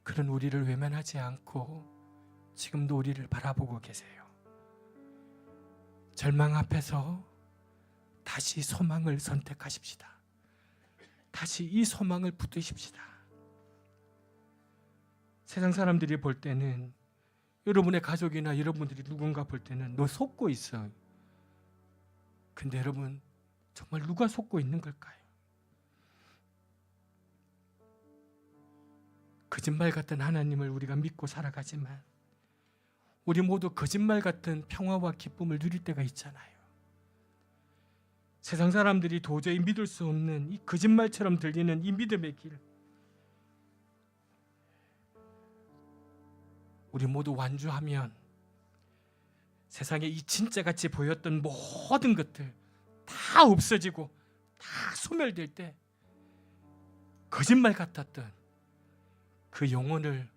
그런 우리를 외면하지 않고 지금도 우리를 바라보고 계세요. 절망 앞에서 다시 소망을 선택하십시다. 다시 이 소망을 붙드십시다. 세상 사람들이 볼 때는, 여러분의 가족이나 여러분들이 누군가 볼 때는 너 속고 있어. 근데 여러분, 정말 누가 속고 있는 걸까요? 거짓말 같은 하나님을 우리가 믿고 살아가지만 우리 모두 거짓말 같은 평화와 기쁨을 누릴 때가 있잖아요. 세상 사람들이 도저히 믿을 수 없는 이 거짓말처럼 들리는 이 믿음의 길, 우리 모두 완주하면 세상에 이 진짜같이 보였던 모든 것들 다 없어지고 다 소멸될 때 거짓말 같았던 그 영혼을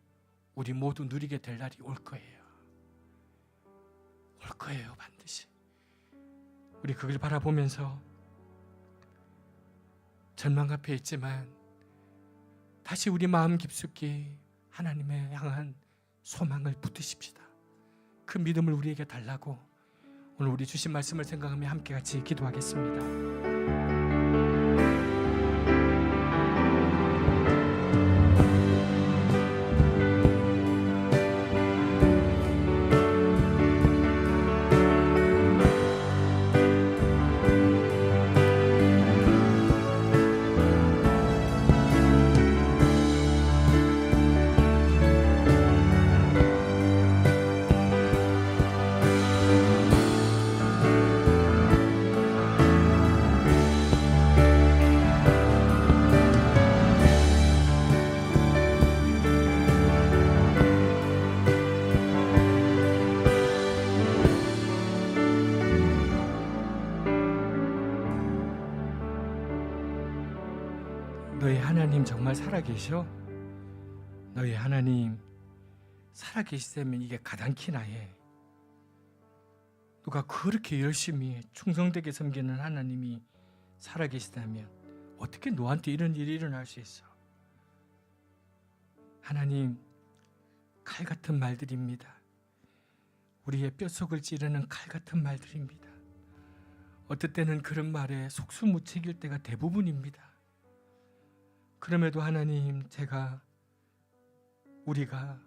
우리 모두 누리게 될 날이 올 거예요. 올 거예요, 반드시. 우리 그걸 바라보면서 절망 앞에 있지만 다시 우리 마음 깊숙이 하나님의 향한 소망을 붙드십시다. 그 믿음을 우리에게 달라고 오늘 우리 주신 말씀을 생각하며 함께 같이 기도하겠습니다. 너희 하나님 정말 살아계셔? 너희 하나님 살아계시다면 이게 가당키나 해. 누가 그렇게 열심히 충성되게 섬기는 하나님이 살아계시다면 어떻게 너한테 이런 일이 일어날 수 있어? 하나님, 칼 같은 말들입니다. 우리의 뼛속을 찌르는 칼 같은 말들입니다. 어떨 때는 그런 말에 속수무책일 때가 대부분입니다. 그럼에도 하나님, 우리가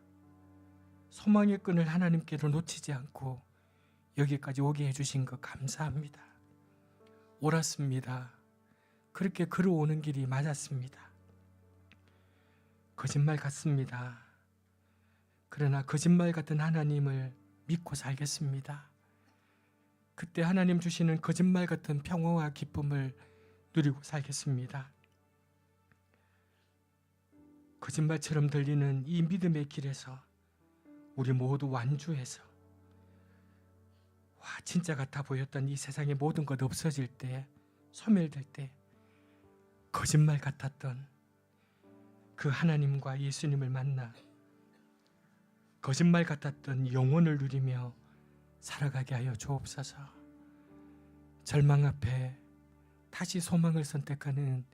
소망의 끈을 하나님께로 놓치지 않고 여기까지 오게 해주신 것 감사합니다. 옳았습니다. 그렇게 걸어오는 길이 맞았습니다. 거짓말 같습니다. 그러나 거짓말 같은 하나님을 믿고 살겠습니다. 그때 하나님 주시는 거짓말 같은 평화와 기쁨을 누리고 살겠습니다. 거짓말처럼 들리는 이 믿음의 길에서 우리 모두 완주해서 진짜 같아 보였던 이 세상의 모든 것 없어질 때, 소멸될 때 거짓말 같았던 그 하나님과 예수님을 만나 거짓말 같았던 영혼을 누리며 살아가게 하여 주옵소서. 절망 앞에 다시 소망을 선택하는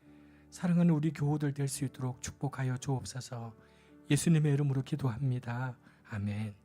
사랑하는 우리 교우들 될 수 있도록 축복하여 주옵소서. 예수님의 이름으로 기도합니다. 아멘.